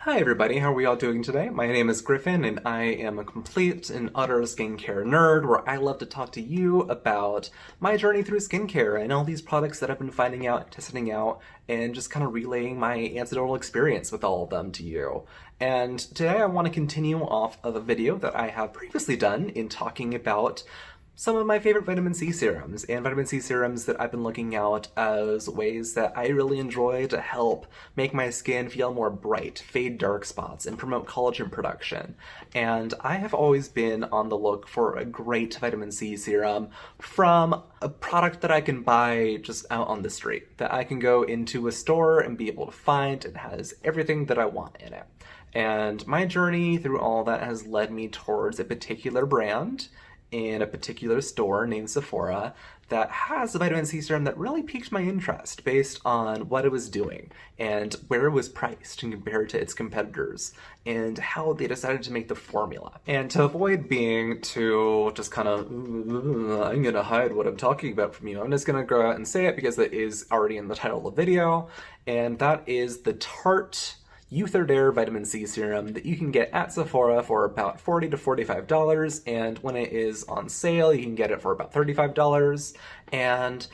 Hi everybody, how are we all doing today? My name is Griffin and I am a complete and utter skincare nerd where I love to talk to you about my journey through skincare and all these products that I've been finding out, testing out, and just kind of relaying my anecdotal experience with all of them to you. And today I want to continue off of a video that I have previously done in talking about some of my favorite vitamin C serums and vitamin C serums that I've been looking out as ways that I really enjoy to help make my skin feel more bright, fade dark spots, and promote collagen production. And I have always been on the look for a great vitamin C serum from a product that I can buy just out on the street, that I can go into a store and be able to find and has everything that I want in it. And my journey through all that has led me towards a particular brand in a particular store named Sephora that has a vitamin C serum that really piqued my interest based on what it was doing and where it was priced and compared to its competitors and how they decided to make the formula. And to avoid being too just kind of, I'm gonna hide what I'm talking about from you, I'm just gonna go out and say it because it is already in the title of the video, and that is the Tarte Youth or Dare Vitamin C Serum that you can get at Sephora for about $40 to $45, and when it is on sale, you can get it for about $35. And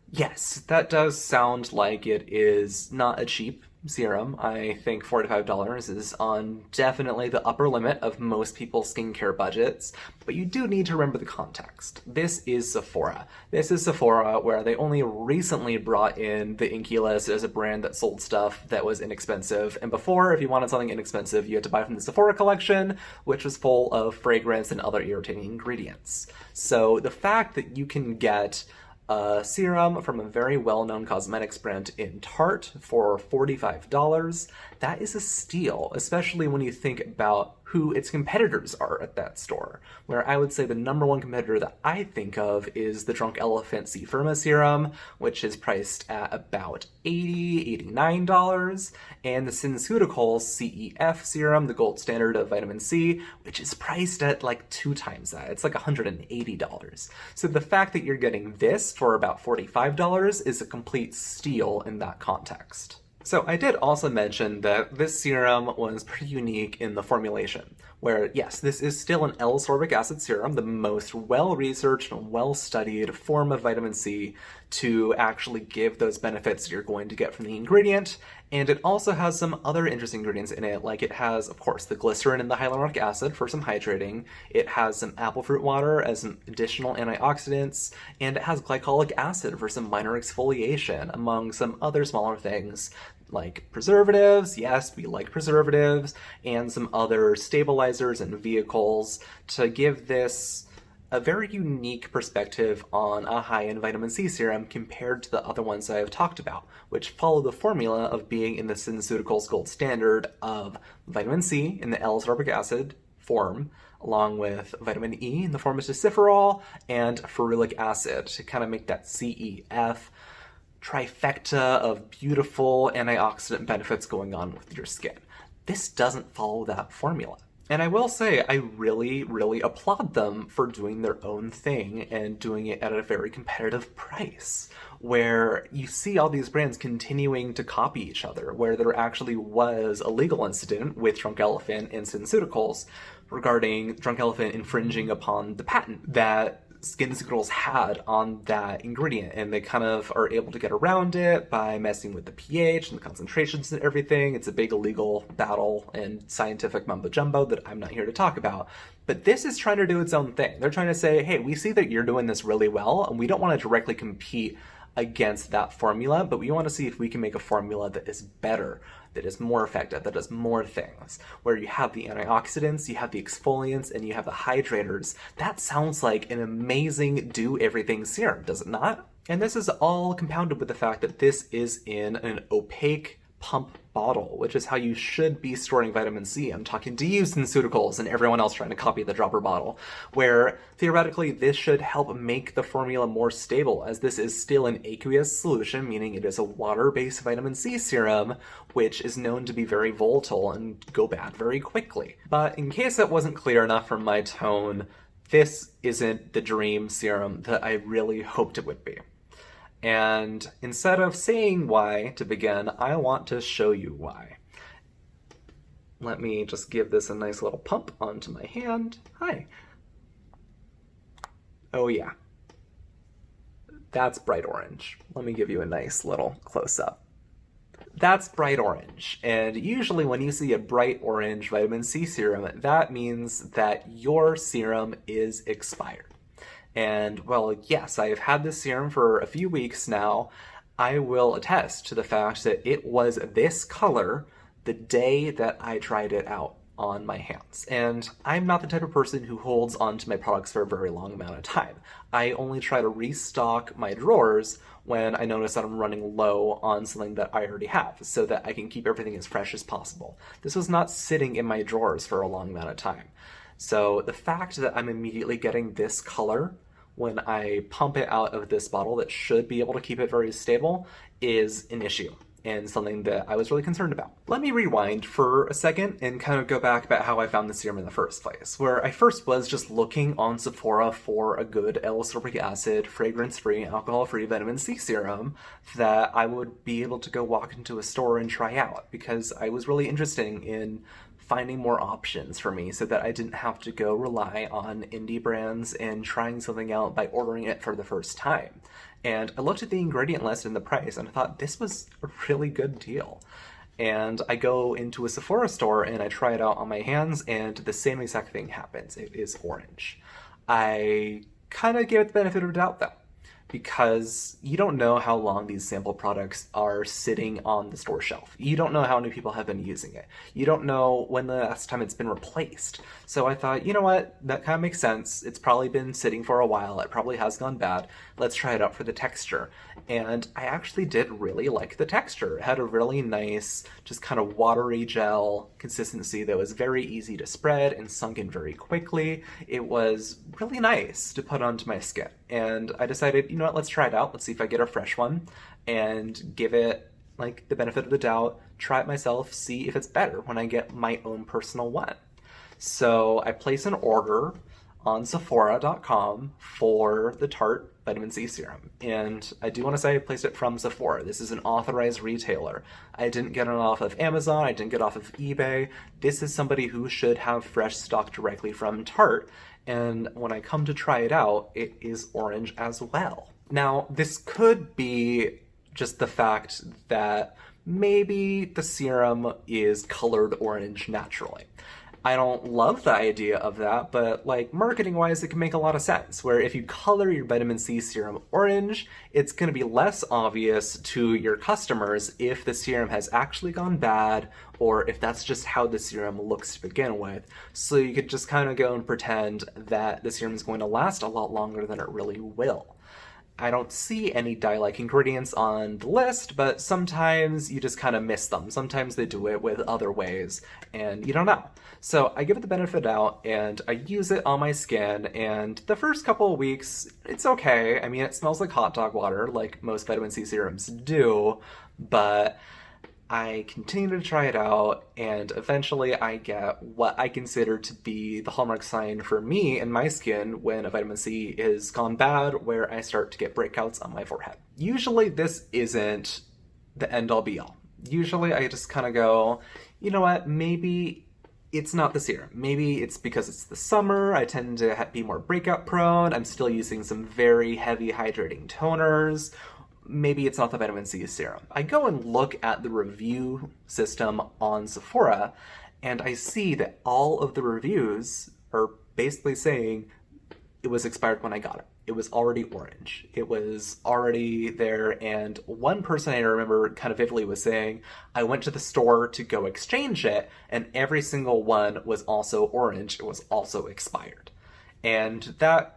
yes, that does sound like it is not a cheap serum. I think $45 is on definitely the upper limit of most people's skincare budgets, but you do need to remember the context. This is Sephora. This is Sephora where they only recently brought in the Inky List as a brand that sold stuff that was inexpensive, and before, if you wanted something inexpensive, you had to buy from the Sephora collection, which was full of fragrance and other irritating ingredients. So the fact that you can get a serum from a very well-known cosmetics brand in Tarte for $45. That is a steal, especially when you think about who its competitors are at that store, where I would say the number one competitor that I think of is the Drunk Elephant C Firma serum, which is priced at about $80, $89, and the SkinCeuticals CEF serum, the gold standard of vitamin C, which is priced at like 2 times that. It's like $180. So the fact that you're getting this for about $45 is a complete steal in that context. So I did also mention that this serum was pretty unique in the formulation, where yes, this is still an L-ascorbic acid serum, the most well-researched and well-studied form of vitamin C to actually give those benefits you're going to get from the ingredient, and it also has some other interesting ingredients in it, like it has, of course, the glycerin and the hyaluronic acid for some hydrating, it has some apple fruit water as some additional antioxidants, and it has glycolic acid for some minor exfoliation, among some other smaller things like preservatives, yes, we like preservatives, and some other stabilizers and vehicles to give this a very unique perspective on a high-end vitamin C serum compared to the other ones I have talked about, which follow the formula of being in the SkinCeuticals gold standard of vitamin C in the L-ascorbic acid form, along with vitamin E in the form of tocopherol, and ferulic acid to kind of make that CEF trifecta of beautiful antioxidant benefits going on with your skin. This doesn't follow that formula. And I will say, I really, really applaud them for doing their own thing and doing it at a very competitive price, where you see all these brands continuing to copy each other, where there actually was a legal incident with Drunk Elephant and SkinCeuticals regarding Drunk Elephant infringing upon the patent that SkinCeuticals had on that ingredient, and they kind of are able to get around it by messing with the pH and the concentrations and everything. It's a big legal battle and scientific mumbo jumbo that I'm not here to talk about. But this is trying to do its own thing. They're trying to say, hey, we see that you're doing this really well, and we don't want to directly compete against that formula, but we want to see if we can make a formula that is better, that is more effective, that does more things, where you have the antioxidants, you have the exfoliants, and you have the hydrators. That sounds like an amazing do-everything serum, does it not? And this is all compounded with the fact that this is in an opaque pump bottle, which is how you should be storing vitamin C. I'm talking to you, SkinCeuticals, and everyone else trying to copy the dropper bottle, where theoretically this should help make the formula more stable, as this is still an aqueous solution, meaning it is a water-based vitamin C serum, which is known to be very volatile and go bad very quickly. But in case that wasn't clear enough from my tone, this isn't the dream serum that I really hoped it would be. And instead of saying why to begin, I want to show you why. Let me just give this a nice little pump onto my hand. Hi. Oh yeah. That's bright orange. Let me give you a nice little close-up. That's bright orange, and usually when you see a bright orange vitamin C serum, that means that your serum is expired. And well, yes, I have had this serum for a few weeks now. I will attest to the fact that it was this color the day that I tried it out on my hands. And I'm not the type of person who holds onto my products for a very long amount of time. I only try to restock my drawers when I notice that I'm running low on something that I already have, so that I can keep everything as fresh as possible. This was not sitting in my drawers for a long amount of time. So the fact that I'm immediately getting this color when I pump it out of this bottle that should be able to keep it very stable is an issue, and something that I was really concerned about. Let me rewind for a second and kind of go back about how I found the serum in the first place, where I first was just looking on Sephora for a good L-ascorbic acid, fragrance-free, alcohol-free vitamin C serum that I would be able to go walk into a store and try out, because I was really interested in finding more options for me so that I didn't have to go rely on indie brands and trying something out by ordering it for the first time. And I looked at the ingredient list and the price, and I thought this was a really good deal. And I go into a Sephora store and I try it out on my hands, and the same exact thing happens. It is orange. I kind of give it the benefit of the doubt though, because you don't know how long these sample products are sitting on the store shelf. You don't know how many people have been using it. You don't know when the last time it's been replaced. So I thought, you know what, that kind of makes sense. It's probably been sitting for a while. It probably has gone bad. Let's try it out for the texture. And I actually did really like the texture. It had a really nice, just kind of watery gel consistency that was very easy to spread and sunk in very quickly. It was really nice to put onto my skin. And I decided, you know what, let's try it out. Let's see if I get a fresh one and give it like the benefit of the doubt, try it myself, see if it's better when I get my own personal one. So I place an order on Sephora.com for the Tarte Vitamin C Serum. And I do want to say I placed it from Sephora. This is an authorized retailer. I didn't get it off of Amazon. I didn't get it off of eBay. This is somebody who should have fresh stock directly from Tarte. And when I come to try it out, it is orange as well. Now, this could be just the fact that maybe the serum is colored orange naturally. I don't love the idea of that, but like marketing-wise, it can make a lot of sense, where if you color your vitamin C serum orange, it's going to be less obvious to your customers if the serum has actually gone bad or if that's just how the serum looks to begin with. So you could just kind of go and pretend that the serum is going to last a lot longer than it really will. I don't see any dye-like ingredients on the list, but sometimes you just kind of miss them. Sometimes they do it with other ways, and you don't know. So I give it the benefit of the doubt, and I use it on my skin, and the first couple of weeks, it's okay. I mean, it smells like hot dog water, like most vitamin C serums do, but I continue to try it out, and eventually I get what I consider to be the hallmark sign for me and my skin when a vitamin C is gone bad, where I start to get breakouts on my forehead. Usually this isn't the end-all be-all. Usually I just kind of go, you know what, maybe it's not the serum. Maybe it's because it's the summer, I tend to be more breakout prone, I'm still using some very heavy hydrating toners. Maybe it's not the vitamin C serum. I go and look at the review system on Sephora, and I see that all of the reviews are basically saying it was expired when I got it. It was already orange. It was already there, and one person I remember kind of vividly was saying, I went to the store to go exchange it, and every single one was also orange. It was also expired. And that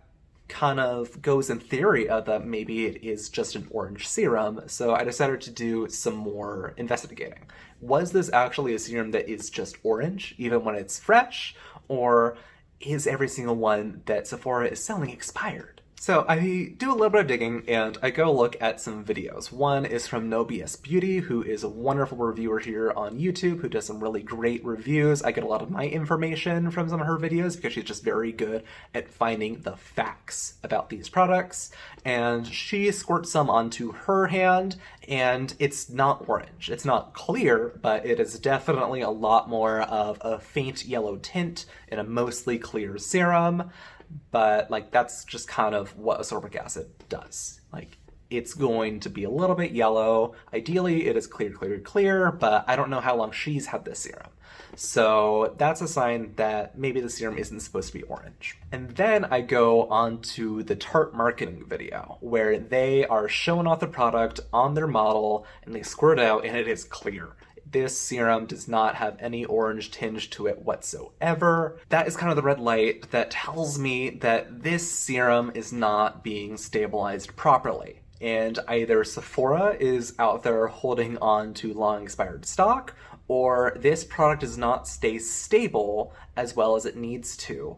kind of goes in theory of that maybe it is just an orange serum, so I decided to do some more investigating. Was this actually a serum that is just orange, even when it's fresh, or is every single one that Sephora is selling expired? So I do a little bit of digging and I go look at some videos. One is from No BS Beauty, who is a wonderful reviewer here on YouTube, who does some really great reviews. I get a lot of my information from some of her videos because she's just very good at finding the facts about these products. And she squirts some onto her hand, and it's not orange. It's not clear, but it is definitely a lot more of a faint yellow tint in a mostly clear serum. But like that's just kind of what ascorbic acid does. Like it's going to be a little bit yellow. Ideally it is clear, but I don't know how long she's had this serum. So that's a sign that maybe the serum isn't supposed to be orange. And then I go on to the Tarte marketing video where they are showing off the product on their model and they squirt it out and it is clear. This serum does not have any orange tinge to it whatsoever. That is kind of the red light that tells me that this serum is not being stabilized properly. And either Sephora is out there holding on to long expired stock, or this product does not stay stable as well as it needs to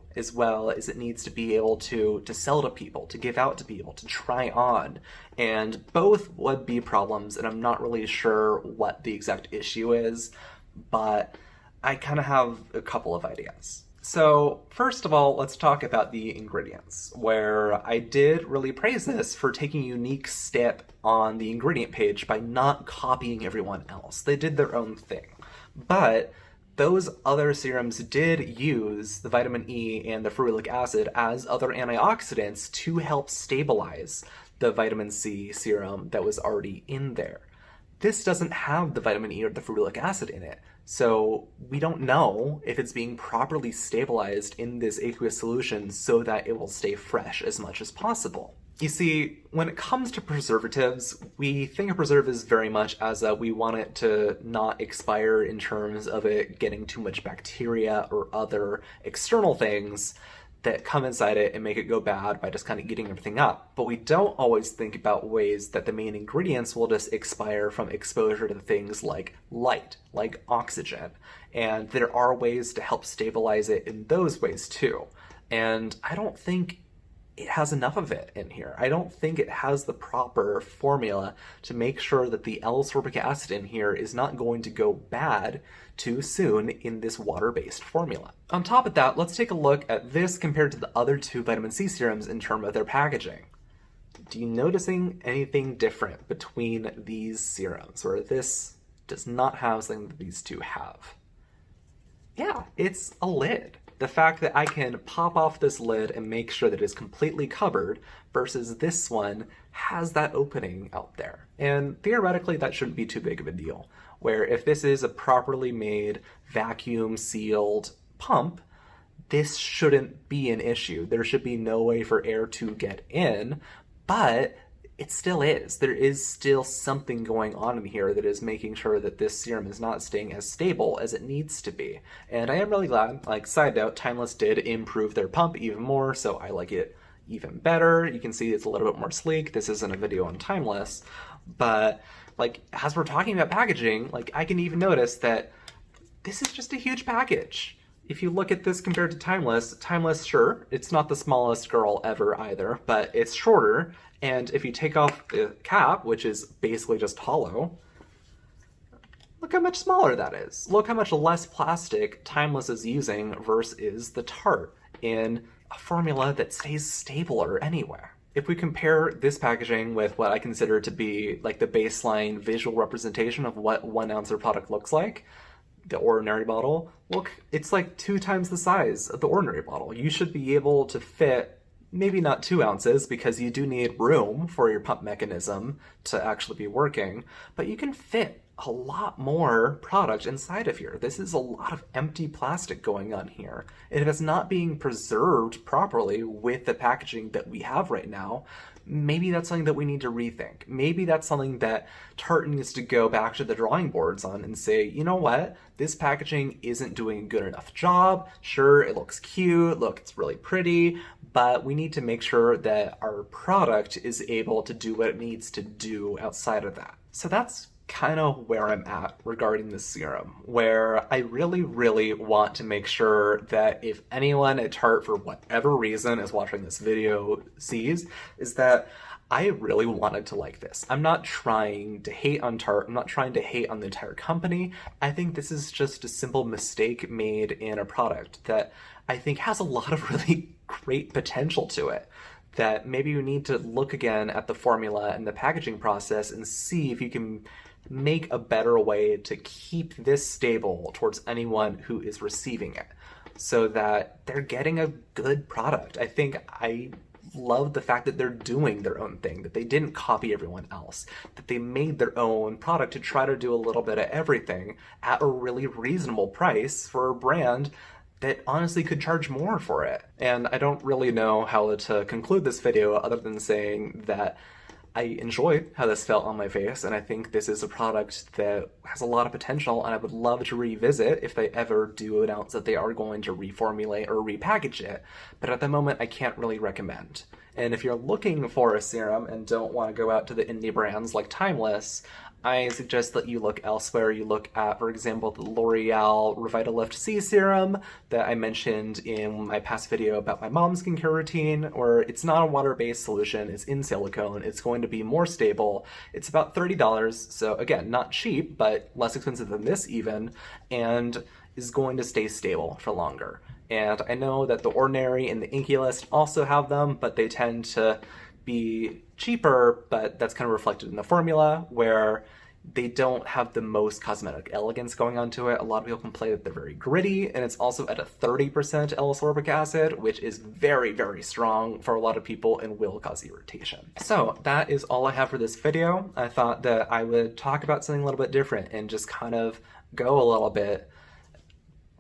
be able to sell to people, to give out to people, to try on. And both would be problems, and I'm not really sure what the exact issue is, but I kind of have a couple of ideas. So first of all, let's talk about the ingredients, where I did really praise this for taking a unique step on the ingredient page by not copying everyone else. They did their own thing. But those other serums did use the vitamin E and the ferulic acid as other antioxidants to help stabilize the vitamin C serum that was already in there. This doesn't have the vitamin E or the ferulic acid in it, so we don't know if it's being properly stabilized in this aqueous solution so that it will stay fresh as much as possible. You see, when it comes to preservatives, we think of preservatives very much as we want it to not expire in terms of it getting too much bacteria or other external things that come inside it and make it go bad by just kind of eating everything up. But we don't always think about ways that the main ingredients will just expire from exposure to things like light, like oxygen. And there are ways to help stabilize it in those ways too. And I don't think it has enough of it in here. I don't think it has the proper formula to make sure that the L-ascorbic acid in here is not going to go bad too soon in this water-based formula. On top of that, let's take a look at this compared to the other two vitamin C serums in terms of their packaging. Do you noticing anything different between these serums, where this does not have something that these two have? Yeah, it's a lid. The fact that I can pop off this lid and make sure that it is completely covered versus this one has that opening out there. And theoretically, that shouldn't be too big of a deal. Where if this is a properly made, vacuum sealed pump, this shouldn't be an issue. There should be no way for air to get in, but it still is. There is still something going on in here that is making sure that this serum is not staying as stable as it needs to be. And I am really glad, like, side note, Timeless did improve their pump even more, so I like it even better. You can see it's a little bit more sleek. This isn't a video on Timeless, but like, as we're talking about packaging, like, I can even notice that this is just a huge package. If you look at this compared to Timeless, sure, it's not the smallest girl ever either, but it's shorter. And if you take off the cap, which is basically just hollow, look how much smaller that is. Look how much less plastic Timeless is using versus the Tarte in a formula that stays stabler anywhere. If we compare this packaging with what I consider to be like the baseline visual representation of what 1 ounce of product looks like, the ordinary bottle, look, it's like 2 times the size of the ordinary bottle. You should be able to fit maybe not 2 ounces because you do need room for your pump mechanism to actually be working, but you can fit a lot more product inside of here. This is a lot of empty plastic going on here. And if it's not being preserved properly with the packaging that we have right now, maybe that's something that we need to rethink. Maybe that's something that Tarte needs to go back to the drawing boards on and say, you know what, this packaging isn't doing a good enough job. Sure, it looks cute, look, it's really pretty, but we need to make sure that our product is able to do what it needs to do outside of that. So that's kind of where I'm at regarding this serum, where I really, really want to make sure that if anyone at Tarte, for whatever reason, is watching this video sees, is that I really wanted to like this. I'm not trying to hate on Tarte. I'm not trying to hate on the entire company. I think this is just a simple mistake made in a product that I think has a lot of really great potential to it. That maybe you need to look again at the formula and the packaging process and see if you can make a better way to keep this stable towards anyone who is receiving it so that they're getting a good product. I think I love the fact that they're doing their own thing, that they didn't copy everyone else, that they made their own product to try to do a little bit of everything at a really reasonable price for a brand that honestly could charge more for it. And I don't really know how to conclude this video other than saying that I enjoyed how this felt on my face, and I think this is a product that has a lot of potential, and I would love to revisit if they ever do announce that they are going to reformulate or repackage it. But at the moment, I can't really recommend. And if you're looking for a serum and don't want to go out to the indie brands like Timeless, I suggest that you look elsewhere. You look at, for example, the L'Oreal Revitalift C serum that I mentioned in my past video about my mom's skincare routine, where it's not a water-based solution, it's in silicone, it's going to be more stable. It's about $30, so again, not cheap, but less expensive than this even, and is going to stay stable for longer. And I know that The Ordinary and the Inky List also have them, but they tend to be cheaper, but that's kind of reflected in the formula, where they don't have the most cosmetic elegance going onto it. A lot of people complain that they're very gritty, and it's also at a 30% L-ascorbic acid, which is very, very strong for a lot of people and will cause irritation. So that is all I have for this video. I thought that I would talk about something a little bit different and just kind of go a little bit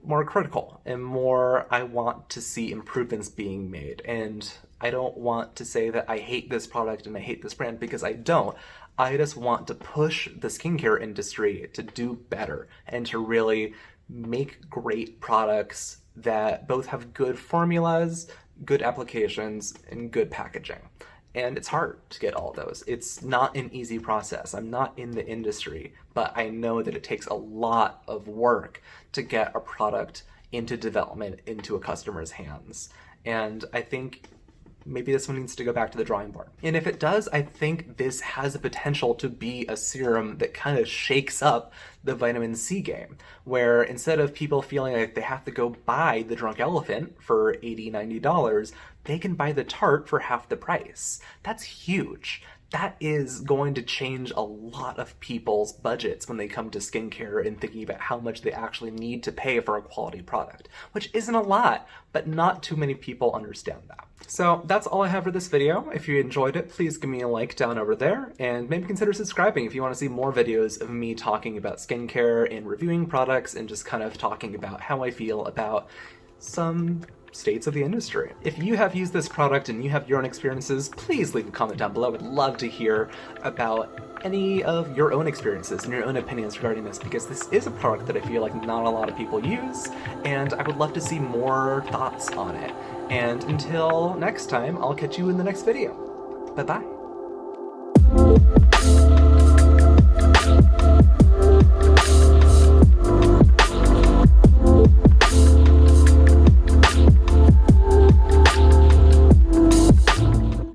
more critical and more I want to see improvements being made. And I don't want to say that I hate this product and I hate this brand, because I don't. I just want to push the skincare industry to do better and to really make great products that both have good formulas, good applications, and good packaging. And it's hard to get all of those. It's not an easy process. I'm not in the industry, but I know that it takes a lot of work to get a product into development, into a customer's hands. And I think maybe this one needs to go back to the drawing board. And if it does, I think this has the potential to be a serum that kind of shakes up the vitamin C game, where instead of people feeling like they have to go buy the Drunk Elephant for $80, $90, they can buy the Tarte for half the price. That's huge. That is going to change a lot of people's budgets when they come to skincare and thinking about how much they actually need to pay for a quality product, which isn't a lot, but not too many people understand that. So that's all I have for this video. If you enjoyed it, please give me a like down over there, and maybe consider subscribing if you want to see more videos of me talking about skincare and reviewing products and just kind of talking about how I feel about some states of the industry. If you have used this product and you have your own experiences, please leave a comment down below. I would love to hear about any of your own experiences and your own opinions regarding this, because this is a product that I feel like not a lot of people use, and I would love to see more thoughts on it. And until next time, I'll catch you in the next video. Bye-bye.